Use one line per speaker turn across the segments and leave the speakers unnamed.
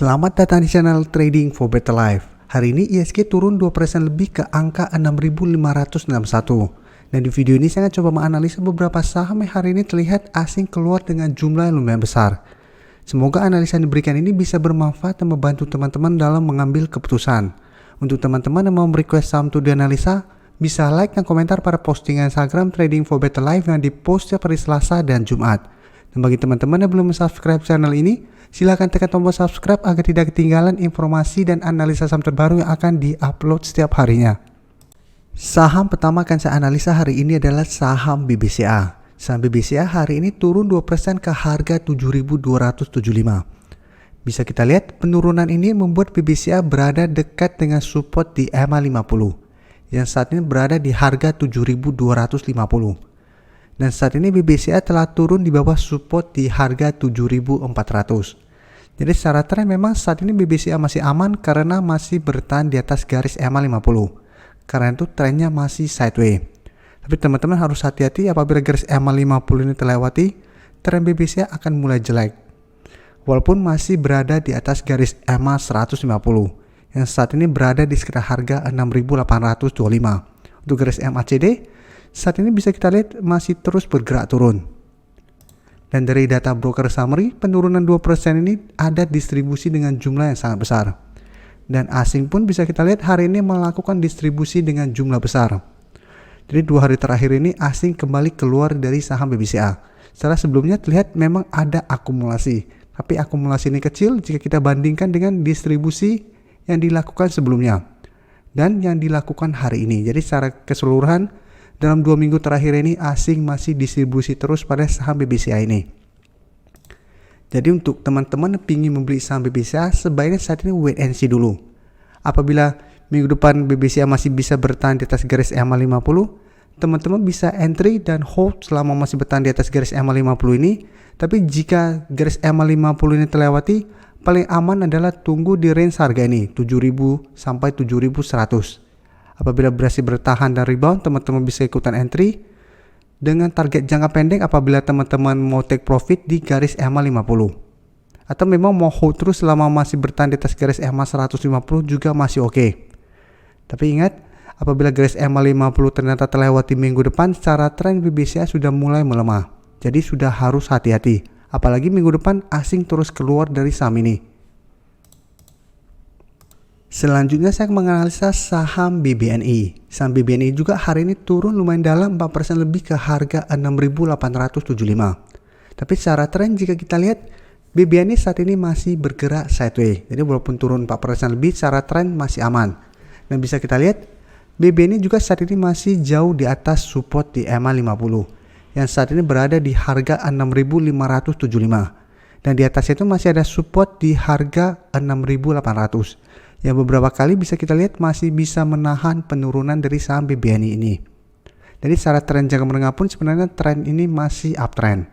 Selamat datang di channel Trading for Better Life. Hari ini ISG turun 2% lebih ke angka 6.561. Dan di video ini saya akan coba menganalisa beberapa saham yang hari ini terlihat asing keluar dengan jumlah yang lumayan besar. Semoga analisa yang diberikan ini bisa bermanfaat dan membantu teman-teman dalam mengambil keputusan. Untuk teman-teman yang mau request saham untuk dianalisa, bisa like dan komentar pada postingan Instagram Trading for Better Life yang dipost setiap hari Selasa dan Jumat. Dan bagi teman-teman yang belum subscribe channel ini, silakan tekan tombol subscribe agar tidak ketinggalan informasi dan analisa saham terbaru yang akan di-upload setiap harinya. Saham pertama akan saya analisa hari ini adalah saham BBCA. Saham BBCA hari ini turun 2% ke harga 7.275. Bisa kita lihat penurunan ini membuat BBCA berada dekat dengan support di EMA 50 yang saat ini berada di harga 7.250. Dan saat ini BBCA telah turun di bawah support di harga 7.400. Jadi secara tren memang saat ini BBCA masih aman karena masih bertahan di atas garis EMA 50. Karena itu trennya masih sideways. Tapi teman-teman harus hati-hati apabila garis EMA 50 ini terlewati, tren BBCA akan mulai jelek. Walaupun masih berada di atas garis EMA 150 yang saat ini berada di sekitar harga 6.825. Untuk garis MACD saat ini bisa kita lihat masih terus bergerak turun. Dan dari data broker summary, penurunan 2% ini ada distribusi dengan jumlah yang sangat besar. Dan asing pun bisa kita lihat hari ini melakukan distribusi dengan jumlah besar. Jadi 2 hari terakhir ini asing kembali keluar dari saham BBCA. Setelah sebelumnya terlihat memang ada akumulasi. Tapi akumulasi ini kecil jika kita bandingkan dengan distribusi yang dilakukan sebelumnya. Dan yang dilakukan hari ini. Jadi secara keseluruhan, dalam 2 minggu terakhir ini asing masih distribusi terus pada saham BBCA ini. Jadi untuk teman-teman yang ingin membeli saham BBCA, sebaiknya saat ini wait and see dulu. Apabila minggu depan BBCA masih bisa bertahan di atas garis EMA 50, teman-teman bisa entry dan hold selama masih bertahan di atas garis EMA 50 ini. Tapi jika garis EMA 50 ini terlewati, paling aman adalah tunggu di range harga ini 7.000 sampai 7.100. Apabila berhasil bertahan dan rebound, teman-teman bisa ikutan entry dengan target jangka pendek apabila teman-teman mau take profit di garis EMA 50. Atau memang mau hold terus selama masih bertahan di atas garis EMA 150 juga masih oke. Tapi ingat, apabila garis EMA 50 ternyata terlewati minggu depan, secara tren BBCA sudah mulai melemah. Jadi sudah harus hati-hati. Apalagi minggu depan asing terus keluar dari saham ini. Selanjutnya saya menganalisa saham BBNI. Saham BBNI juga hari ini turun lumayan dalam 4% lebih ke harga 6.875. Tapi secara tren jika kita lihat BBNI saat ini masih bergerak sideways. Jadi walaupun turun 4% lebih secara tren masih aman. Dan bisa kita lihat BBNI juga saat ini masih jauh di atas support di EMA 50 yang saat ini berada di harga 6.575. Dan di atas itu masih ada support di harga 6.800. Yang beberapa kali bisa kita lihat masih bisa menahan penurunan dari saham BBNI ini. Jadi secara tren jangka menengah pun sebenarnya tren ini masih uptrend.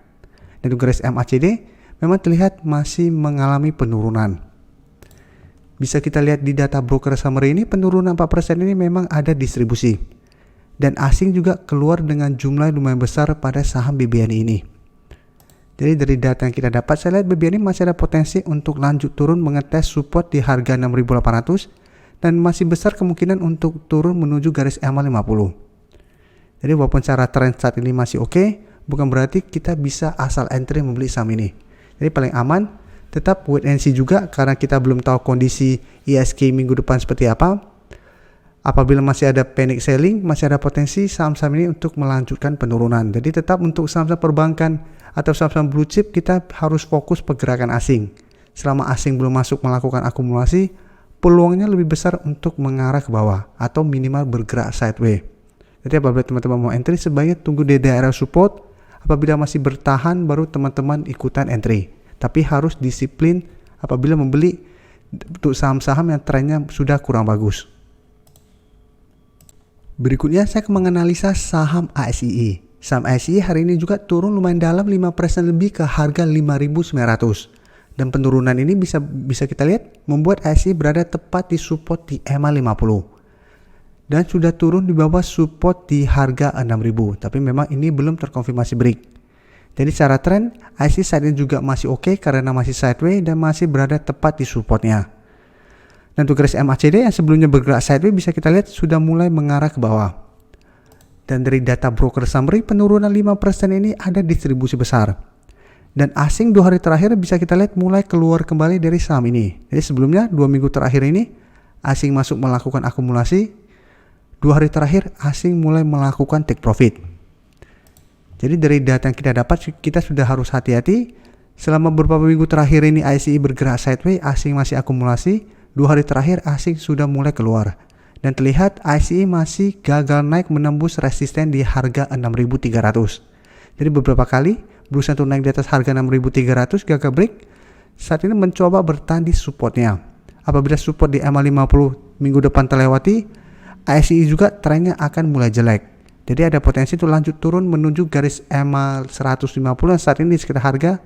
Dan untuk garis MACD memang terlihat masih mengalami penurunan. Bisa kita lihat di data broker summary ini penurunan 4% ini memang ada distribusi. Dan asing juga keluar dengan jumlah lumayan besar pada saham BBNI ini. Jadi dari data yang kita dapat, saya lihat BBNI masih ada potensi untuk lanjut turun mengetes support di harga 6.800 dan masih besar kemungkinan untuk turun menuju garis EMA 50. Jadi walaupun cara tren saat ini masih oke, bukan berarti kita bisa asal entry membeli saham ini. Jadi paling aman tetap wait and see juga karena kita belum tahu kondisi ISG minggu depan seperti apa. Apabila masih ada panic selling, masih ada potensi saham-saham ini untuk melanjutkan penurunan. Jadi tetap untuk saham-saham perbankan atau saham-saham blue chip kita harus fokus pergerakan asing. Selama asing belum masuk melakukan akumulasi, peluangnya lebih besar untuk mengarah ke bawah atau minimal bergerak sideways. Jadi apabila teman-teman mau entry sebaiknya tunggu di daerah support. Apabila masih bertahan baru teman-teman ikutan entry. Tapi harus disiplin apabila membeli untuk saham-saham yang trennya sudah kurang bagus. Berikutnya saya akan menganalisa saham ASII. Saham ASII hari ini juga turun lumayan dalam 5% lebih ke harga 5.900. Dan penurunan ini bisa kita lihat membuat ASII berada tepat di support di EMA 50. Dan sudah turun di bawah support di harga 6.000. Tapi memang ini belum terkonfirmasi break. Jadi secara tren IC saat ini juga masih oke karena masih sideways dan masih berada tepat di supportnya. Dan untuk garis MACD yang sebelumnya bergerak sideways bisa kita lihat sudah mulai mengarah ke bawah. Dan dari data broker summary penurunan 5% ini ada distribusi besar. Dan asing 2 hari terakhir bisa kita lihat mulai keluar kembali dari saham ini. Jadi sebelumnya 2 minggu terakhir ini asing masuk melakukan akumulasi. 2 hari terakhir asing mulai melakukan take profit. Jadi dari data yang kita dapat kita sudah harus hati-hati. Selama beberapa minggu terakhir ini ICE bergerak sideways, asing masih akumulasi. 2 hari terakhir asing sudah mulai keluar. Dan terlihat ICE masih gagal naik menembus resisten di harga 6.300. Jadi beberapa kali berusaha untuk naik di atas harga 6.300 gagal break. Saat ini mencoba bertahan di supportnya. Apabila support di MA50 minggu depan terlewati, ICE juga trennya akan mulai jelek. Jadi ada potensi untuk lanjut turun menuju garis MA150 yang saat ini di sekitar harga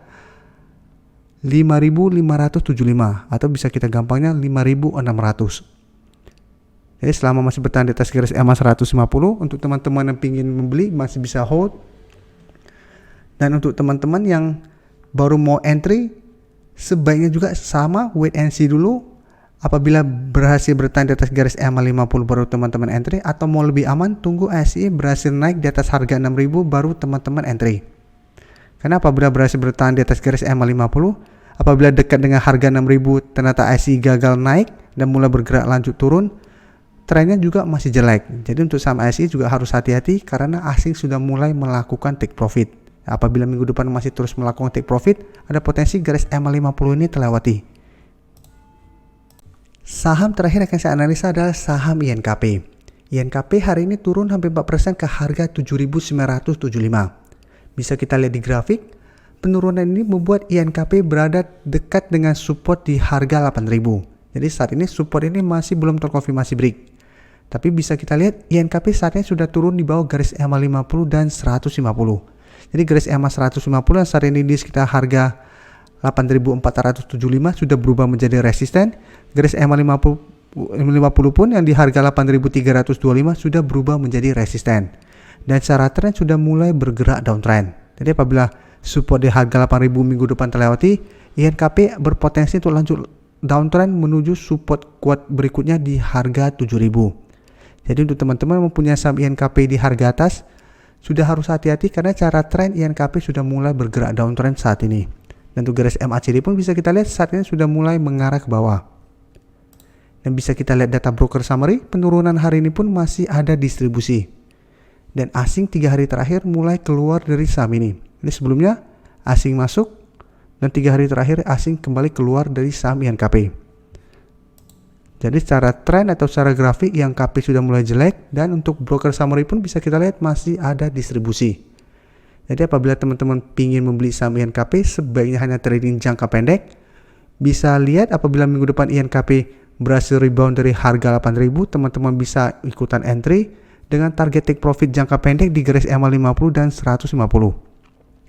5.575 atau bisa kita gampangnya 5.600. Jadi selama masih bertahan di atas garis MA150, untuk teman-teman yang ingin membeli masih bisa hold. Dan untuk teman-teman yang baru mau entry, sebaiknya juga sama, wait and see dulu. Apabila berhasil bertahan di atas garis MA50 baru teman-teman entry, atau mau lebih aman tunggu ICE berhasil naik di atas harga 6.000 baru teman-teman entry. Karena apabila berhasil bertahan di atas garis MA50, apabila dekat dengan harga 6.000 ternyata ICE gagal naik dan mulai bergerak lanjut turun, trennya juga masih jelek. Jadi untuk saham ICE juga harus hati-hati karena asing sudah mulai melakukan take profit. Apabila minggu depan masih terus melakukan take profit, ada potensi garis MA50 ini terlewati. Saham terakhir yang akan saya analisa adalah saham INKP. INKP hari ini turun hampir 4% ke harga 7.975. Bisa kita lihat di grafik, penurunan ini membuat INKP berada dekat dengan support di harga 8.000. Jadi saat ini support ini masih belum terkonfirmasi break. Tapi bisa kita lihat INKP saat ini sudah turun di bawah garis MA50 dan 150. Jadi garis MA150 yang saat ini di sekitar harga 8.475 sudah berubah menjadi resisten. Garis MA50 pun yang di harga 8.325 sudah berubah menjadi resisten. Dan secara tren sudah mulai bergerak downtrend. Jadi apabila support di harga 8.000 minggu depan terlewati, INKP berpotensi untuk lanjut downtrend menuju support kuat berikutnya di harga 7.000. Jadi untuk teman-teman yang mempunyai saham INKP di harga atas, sudah harus hati-hati karena cara tren INKP sudah mulai bergerak downtrend saat ini. Dan untuk garis MACD pun bisa kita lihat saat ini sudah mulai mengarah ke bawah. Dan bisa kita lihat data broker summary, penurunan hari ini pun masih ada distribusi. Dan asing 3 hari terakhir mulai keluar dari saham ini. Jadi sebelumnya asing masuk dan 3 hari terakhir asing kembali keluar dari saham INKP. Jadi secara tren atau secara grafik INKP sudah mulai jelek dan untuk broker summary pun bisa kita lihat masih ada distribusi. Jadi apabila teman-teman ingin membeli saham INKP sebaiknya hanya trading jangka pendek. Bisa lihat apabila minggu depan INKP berhasil rebound dari harga 8.000, teman-teman bisa ikutan entry dengan target take profit jangka pendek di garis MA50 dan 150.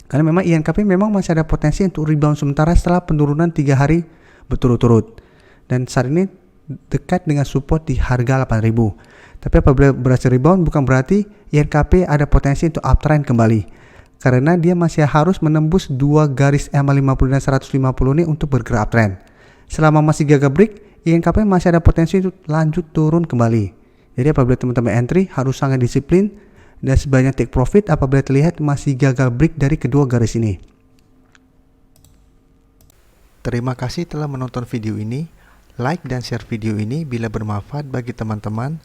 Karena memang INKP memang masih ada potensi untuk rebound sementara setelah penurunan 3 hari berturut-turut. Dan saat ini dekat dengan support di harga 8.000. Tapi apabila berhasil rebound bukan berarti INKP ada potensi untuk uptrend kembali. Karena dia masih harus menembus 2 garis MA50 dan 150 ini untuk bergerak uptrend. Selama masih gagal break, INKP masih ada potensi untuk lanjut turun kembali. Jadi apabila teman-teman entry harus sangat disiplin dan sebanyak take profit apabila terlihat masih gagal break dari kedua garis ini. Terima kasih telah menonton video ini. Like dan share video ini bila bermanfaat bagi teman-teman.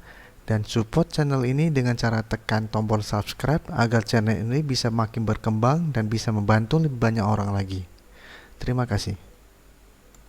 Dan support channel ini dengan cara tekan tombol subscribe agar channel ini bisa makin berkembang dan bisa membantu lebih banyak orang lagi. Terima kasih.